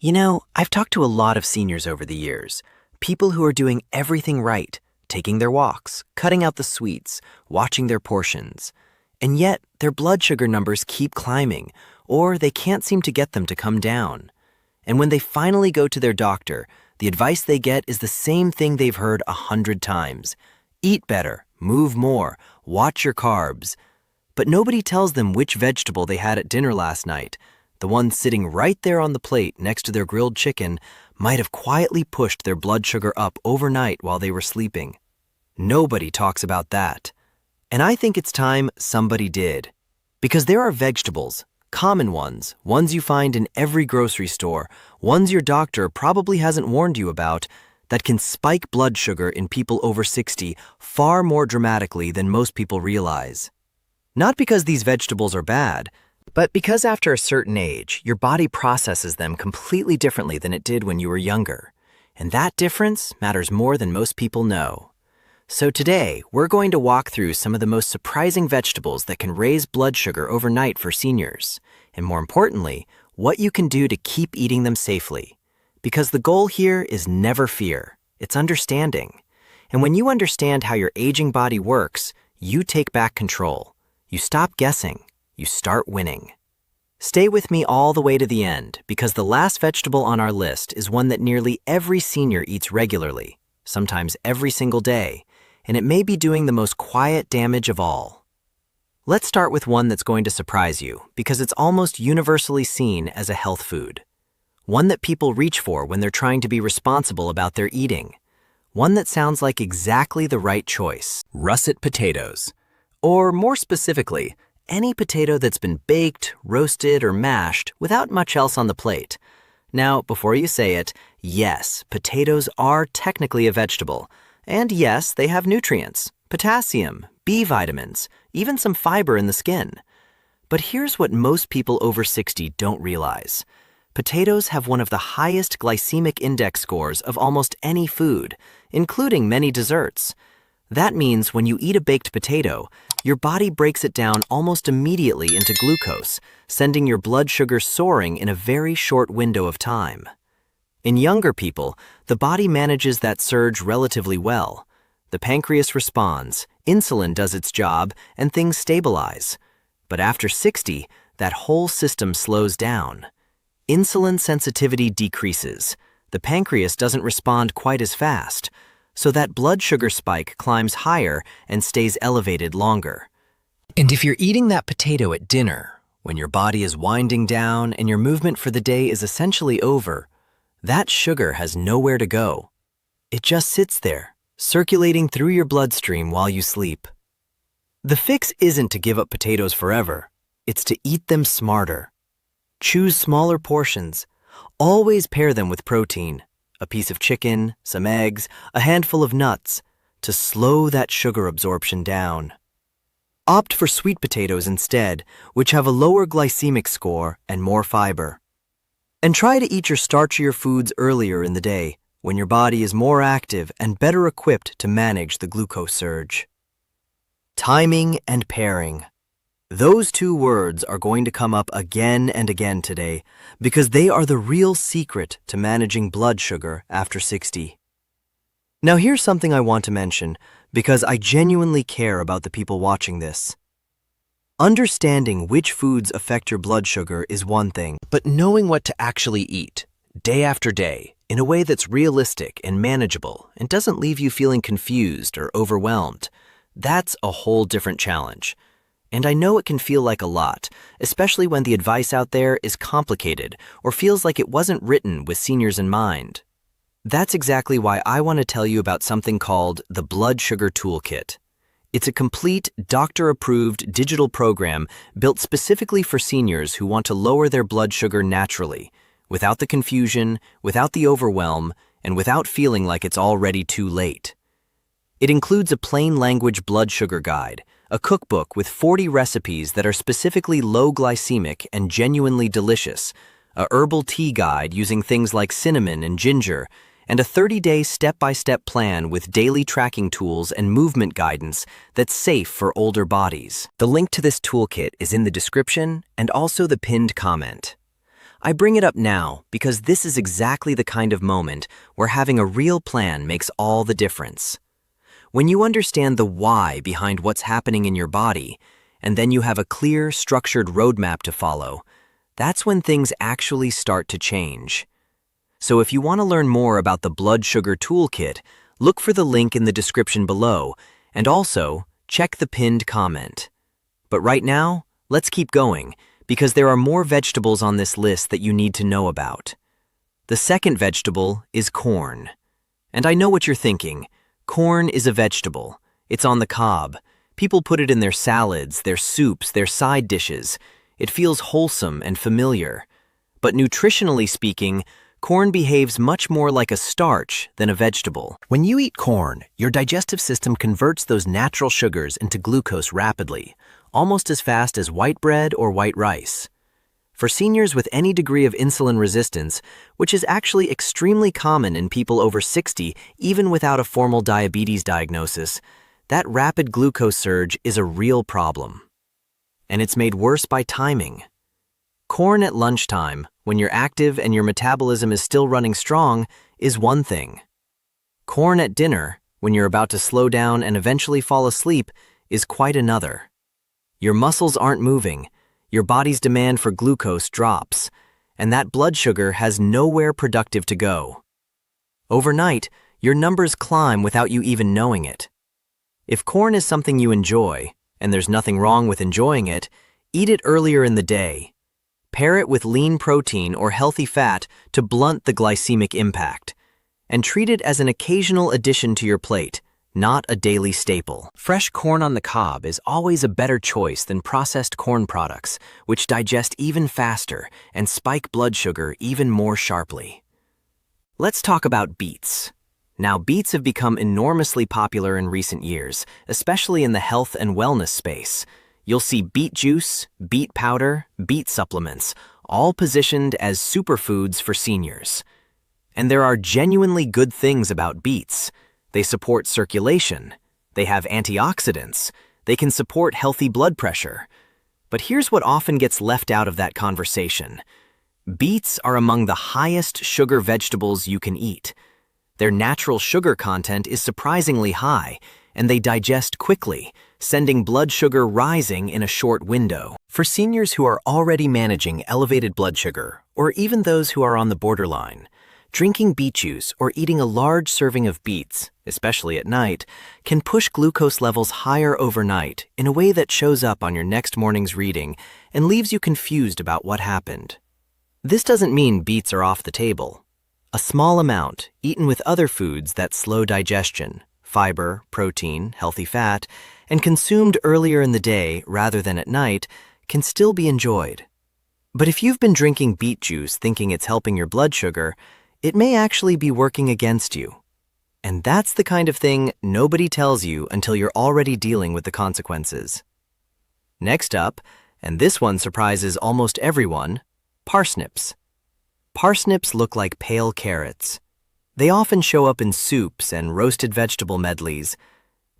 I've talked to a lot of seniors over the years, people who are doing everything right, taking their walks, cutting out the sweets, watching their portions, and yet their blood sugar numbers keep climbing, or they can't seem to get them to come down. And when they finally go to their doctor, the advice they get is the same thing they've heard 100 times. Eat better, move more, watch your carbs. But nobody tells them which vegetable they had at dinner last night. The one sitting right there on the plate next to their grilled chicken might have quietly pushed their blood sugar up overnight while they were sleeping. Nobody talks about that. And I think it's time somebody did. Because there are vegetables, common ones you find in every grocery store, ones your doctor probably hasn't warned you about, that can spike blood sugar in people over 60 far more dramatically than most people realize. Not because these vegetables are bad, but because after a certain age, your body processes them completely differently than it did when you were younger. And that difference matters more than most people know. So today, we're going to walk through some of the most surprising vegetables that can raise blood sugar overnight for seniors. And more importantly, what you can do to keep eating them safely. Because the goal here is never fear, it's understanding. And when you understand how your aging body works, you take back control. You stop guessing. You start winning. Stay with me all the way to the end, because the last vegetable on our list is one that nearly every senior eats regularly, sometimes every single day, and it may be doing the most quiet damage of all. Let's start with one that's going to surprise you, because it's almost universally seen as a health food. One that people reach for when they're trying to be responsible about their eating. One that sounds like exactly the right choice: russet potatoes. Or more specifically, any potato that's been baked, roasted, or mashed without much else on the plate. Now, before you say it, yes, potatoes are technically a vegetable. And yes, they have nutrients, potassium, B vitamins, even some fiber in the skin. But here's what most people over 60 don't realize. Potatoes have one of the highest glycemic index scores of almost any food, including many desserts. That means when you eat a baked potato, your body breaks it down almost immediately into glucose, sending your blood sugar soaring in a very short window of time. In younger people, the body manages that surge relatively well. The pancreas responds, insulin does its job, and things stabilize. But after 60, that whole system slows down. Insulin sensitivity decreases. The pancreas doesn't respond quite as fast. So that blood sugar spike climbs higher and stays elevated longer. And if you're eating that potato at dinner, when your body is winding down and your movement for the day is essentially over, that sugar has nowhere to go. It just sits there, circulating through your bloodstream while you sleep. The fix isn't to give up potatoes forever. It's to eat them smarter. Choose smaller portions. Always pair them with protein. A piece of chicken, some eggs, a handful of nuts, to slow that sugar absorption down. Opt for sweet potatoes instead, which have a lower glycemic score and more fiber. And try to eat your starchier foods earlier in the day, when your body is more active and better equipped to manage the glucose surge. Timing and pairing. Those two words are going to come up again and again today because they are the real secret to managing blood sugar after 60. Now here's something I want to mention because I genuinely care about the people watching this. Understanding which foods affect your blood sugar is one thing, but knowing what to actually eat, day after day, in a way that's realistic and manageable and doesn't leave you feeling confused or overwhelmed, that's a whole different challenge. And I know it can feel like a lot, especially when the advice out there is complicated or feels like it wasn't written with seniors in mind. That's exactly why I want to tell you about something called the Blood Sugar Toolkit. It's a complete, doctor-approved digital program built specifically for seniors who want to lower their blood sugar naturally, without the confusion, without the overwhelm, and without feeling like it's already too late. It includes a plain language blood sugar guide, a cookbook with 40 recipes that are specifically low glycemic and genuinely delicious, a herbal tea guide using things like cinnamon and ginger, and a 30-day step-by-step plan with daily tracking tools and movement guidance that's safe for older bodies. The link to this toolkit is in the description and also the pinned comment. I bring it up now because this is exactly the kind of moment where having a real plan makes all the difference. When you understand the why behind what's happening in your body, and then you have a clear, structured roadmap to follow, that's when things actually start to change. So if you want to learn more about the Blood Sugar Toolkit, look for the link in the description below, and also check the pinned comment. But right now, let's keep going, because there are more vegetables on this list that you need to know about. The second vegetable is corn. And I know what you're thinking. Corn is a vegetable. It's on the cob. People put it in their salads, their soups, their side dishes. It feels wholesome and familiar. But nutritionally speaking, corn behaves much more like a starch than a vegetable. When you eat corn, your digestive system converts those natural sugars into glucose rapidly, almost as fast as white bread or white rice. For seniors with any degree of insulin resistance, which is actually extremely common in people over 60, even without a formal diabetes diagnosis, that rapid glucose surge is a real problem. And it's made worse by timing. Corn at lunchtime, when you're active and your metabolism is still running strong, is one thing. Corn at dinner, when you're about to slow down and eventually fall asleep, is quite another. Your muscles aren't moving, your body's demand for glucose drops, and that blood sugar has nowhere productive to go. Overnight, your numbers climb without you even knowing it. If corn is something you enjoy, and there's nothing wrong with enjoying it, eat it earlier in the day. Pair it with lean protein or healthy fat to blunt the glycemic impact, and treat it as an occasional addition to your plate, not a daily staple. Fresh corn on the cob is always a better choice than processed corn products, which digest even faster and spike blood sugar even more sharply. Let's talk about beets. Now, beets have become enormously popular in recent years, especially in the health and wellness space. You'll see beet juice, beet powder, beet supplements, all positioned as superfoods for seniors. And there are genuinely good things about beets. They support circulation. They have antioxidants. They can support healthy blood pressure. But here's what often gets left out of that conversation. Beets are among the highest sugar vegetables you can eat. Their natural sugar content is surprisingly high, and they digest quickly, sending blood sugar rising in a short window. For seniors who are already managing elevated blood sugar, or even those who are on the borderline, drinking beet juice or eating a large serving of beets, especially at night, can push glucose levels higher overnight in a way that shows up on your next morning's reading and leaves you confused about what happened. This doesn't mean beets are off the table. A small amount, eaten with other foods that slow digestion, fiber, protein, healthy fat, and consumed earlier in the day rather than at night, can still be enjoyed. But if you've been drinking beet juice thinking it's helping your blood sugar, it may actually be working against you. And that's the kind of thing nobody tells you until you're already dealing with the consequences. Next up, and this one surprises almost everyone, parsnips. Parsnips look like pale carrots. They often show up in soups and roasted vegetable medleys.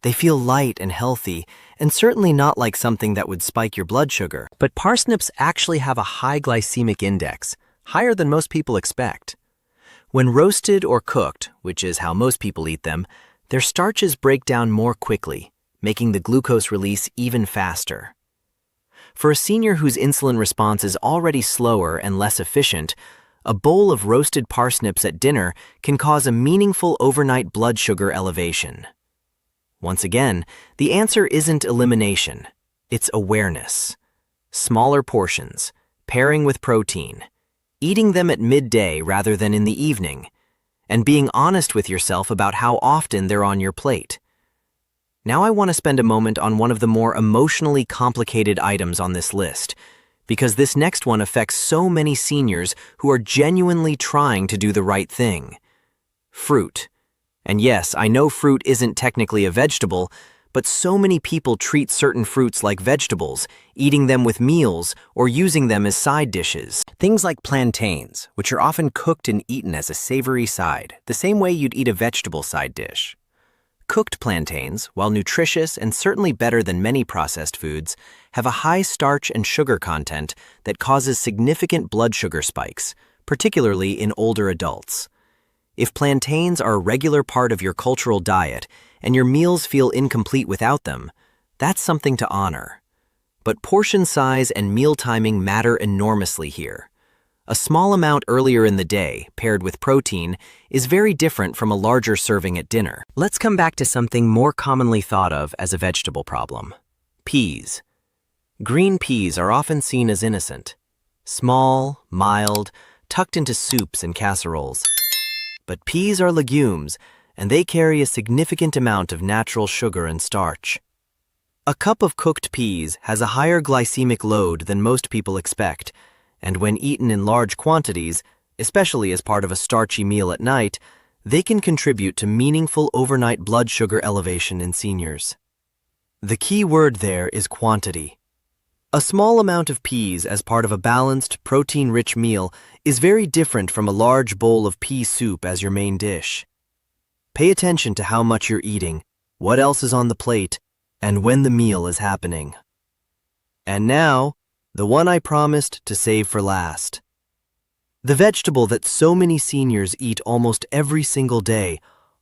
They feel light and healthy, and certainly not like something that would spike your blood sugar. But parsnips actually have a high glycemic index, higher than most people expect. When roasted or cooked, which is how most people eat them, their starches break down more quickly, making the glucose release even faster. For a senior whose insulin response is already slower and less efficient, a bowl of roasted parsnips at dinner can cause a meaningful overnight blood sugar elevation. Once again, the answer isn't elimination, it's awareness. Smaller portions, pairing with protein, eating them at midday rather than in the evening, and being honest with yourself about how often they're on your plate. Now I want to spend a moment on one of the more emotionally complicated items on this list, because this next one affects so many seniors who are genuinely trying to do the right thing. Fruit. And yes, I know fruit isn't technically a vegetable, but so many people treat certain fruits like vegetables, eating them with meals or using them as side dishes. Things like plantains, which are often cooked and eaten as a savory side, the same way you'd eat a vegetable side dish. Cooked plantains, while nutritious and certainly better than many processed foods, have a high starch and sugar content that causes significant blood sugar spikes, particularly in older adults. If plantains are a regular part of your cultural diet and your meals feel incomplete without them, that's something to honor. But portion size and meal timing matter enormously here. A small amount earlier in the day, paired with protein, is very different from a larger serving at dinner. Let's come back to something more commonly thought of as a vegetable problem: peas. Green peas are often seen as innocent. Small, mild, tucked into soups and casseroles. But peas are legumes, and they carry a significant amount of natural sugar and starch. A cup of cooked peas has a higher glycemic load than most people expect, and when eaten in large quantities, especially as part of a starchy meal at night, they can contribute to meaningful overnight blood sugar elevation in seniors. The key word there is quantity. A small amount of peas as part of a balanced, protein-rich meal is very different from a large bowl of pea soup as your main dish. Pay attention to how much you're eating, what else is on the plate, and when the meal is happening. And now, the one I promised to save for last. The vegetable that so many seniors eat almost every single day,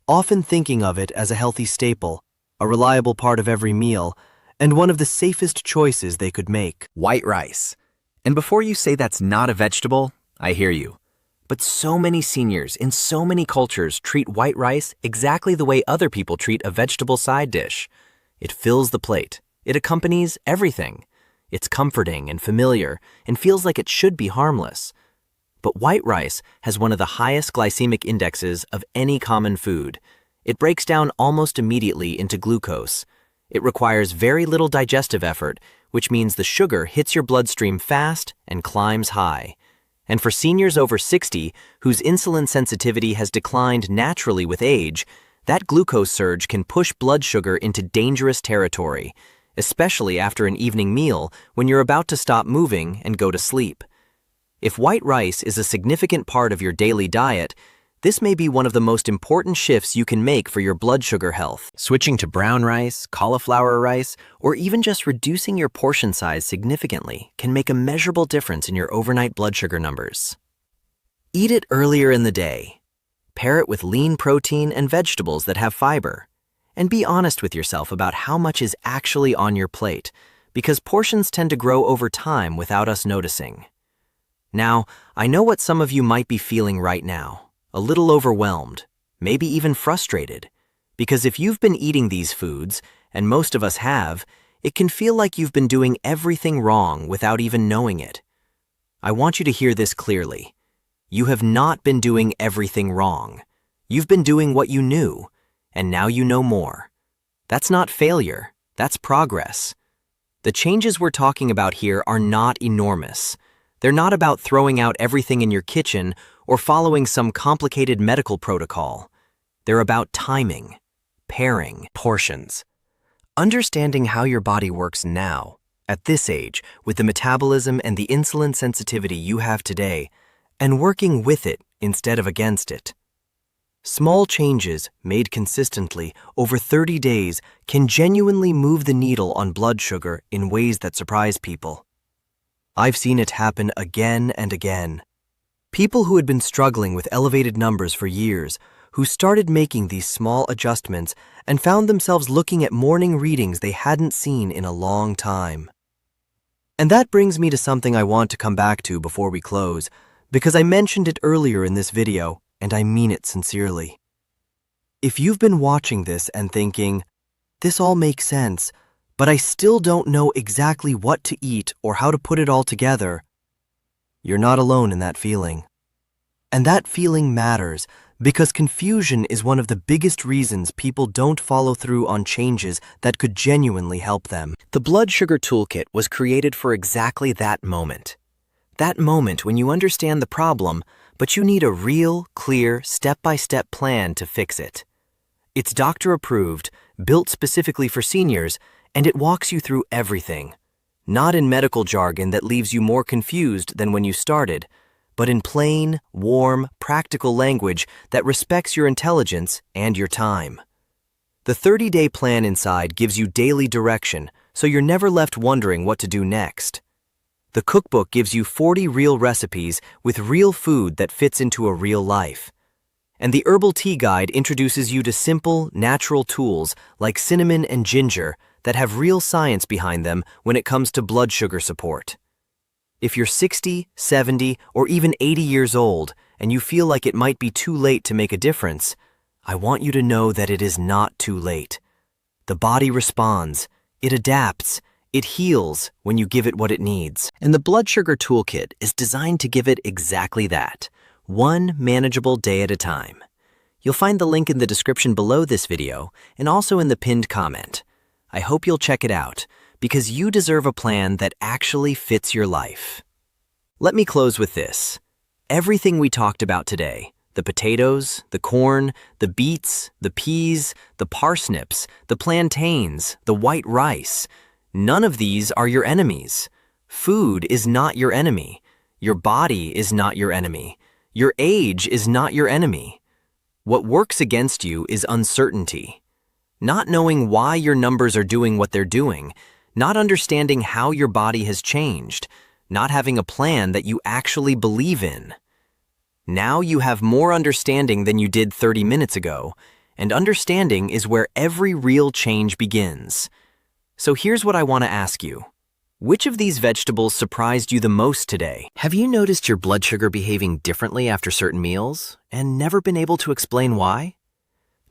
often thinking of it as a healthy staple, a reliable part of every meal, and one of the safest choices they could make. White rice. And before you say that's not a vegetable, I hear you. But so many seniors in so many cultures treat white rice exactly the way other people treat a vegetable side dish. It fills the plate. It accompanies everything. It's comforting and familiar and feels like it should be harmless. But white rice has one of the highest glycemic indexes of any common food. It breaks down almost immediately into glucose. It requires very little digestive effort, which means the sugar hits your bloodstream fast and climbs high. And for seniors over 60 whose insulin sensitivity has declined naturally with age, that glucose surge can push blood sugar into dangerous territory, especially after an evening meal when you're about to stop moving and go to sleep. If white rice is a significant part of your daily diet, this may be one of the most important shifts you can make for your blood sugar health. Switching to brown rice, cauliflower rice, or even just reducing your portion size significantly can make a measurable difference in your overnight blood sugar numbers. Eat it earlier in the day. Pair it with lean protein and vegetables that have fiber. And be honest with yourself about how much is actually on your plate, because portions tend to grow over time without us noticing. Now, I know what some of you might be feeling right now, a little overwhelmed, maybe even frustrated, because if you've been eating these foods, and most of us have, it can feel like you've been doing everything wrong without even knowing it. I want you to hear this clearly. You have not been doing everything wrong. You've been doing what you knew, and now you know more. That's not failure, that's progress. The changes we're talking about here are not enormous. They're not about throwing out everything in your kitchen or following some complicated medical protocol. They're about timing, pairing, portions. Understanding how your body works now, at this age, with the metabolism and the insulin sensitivity you have today, and working with it instead of against it. Small changes made consistently over 30 days can genuinely move the needle on blood sugar in ways that surprise people. I've seen it happen again and again. People who had been struggling with elevated numbers for years, who started making these small adjustments and found themselves looking at morning readings they hadn't seen in a long time. And that brings me to something I want to come back to before we close, because I mentioned it earlier in this video, and I mean it sincerely. If you've been watching this and thinking, this all makes sense, but I still don't know exactly what to eat or how to put it all together, you're not alone in that feeling. And that feeling matters because confusion is one of the biggest reasons people don't follow through on changes that could genuinely help them. The Blood Sugar Toolkit was created for exactly that moment. That moment when you understand the problem, but you need a real, clear, step-by-step plan to fix it. It's doctor-approved, built specifically for seniors, and it walks you through everything. Not in medical jargon that leaves you more confused than when you started, but in plain, warm, practical language that respects your intelligence and your time. The 30-day plan inside gives you daily direction, so you're never left wondering what to do next. The cookbook gives you 40 real recipes with real food that fits into a real life. And the herbal tea guide introduces you to simple, natural tools like cinnamon and ginger that have real science behind them when it comes to blood sugar support. If you're 60, 70, or even 80 years old and you feel like it might be too late to make a difference, I want you to know that it is not too late. The body responds, it adapts, it heals when you give it what it needs. And the Blood Sugar Toolkit is designed to give it exactly that, one manageable day at a time. You'll find the link in the description below this video and also in the pinned comment. I hope you'll check it out, because you deserve a plan that actually fits your life. Let me close with this. Everything we talked about today, the potatoes, the corn, the beets, the peas, the parsnips, the plantains, the white rice, none of these are your enemies. Food is not your enemy. Your body is not your enemy. Your age is not your enemy. What works against you is uncertainty. Not knowing why your numbers are doing what they're doing, not understanding how your body has changed, not having a plan that you actually believe in. Now you have more understanding than you did 30 minutes ago, and understanding is where every real change begins. So here's what I want to ask you. Which of these vegetables surprised you the most today? Have you noticed your blood sugar behaving differently after certain meals and never been able to explain why?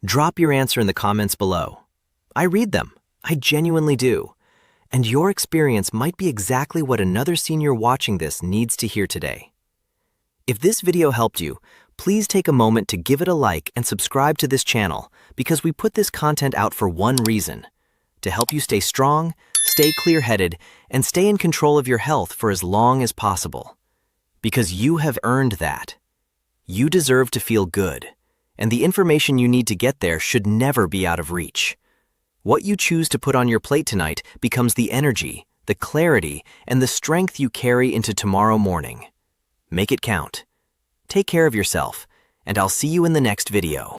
Drop your answer in the comments below. I read them. I genuinely do. And your experience might be exactly what another senior watching this needs to hear today. If this video helped you, please take a moment to give it a like and subscribe to this channel, because we put this content out for one reason: to help you stay strong, stay clear-headed, and stay in control of your health for as long as possible. Because you have earned that. You deserve to feel good, and the information you need to get there should never be out of reach. What you choose to put on your plate tonight becomes the energy, the clarity, and the strength you carry into tomorrow morning. Make it count. Take care of yourself, and I'll see you in the next video.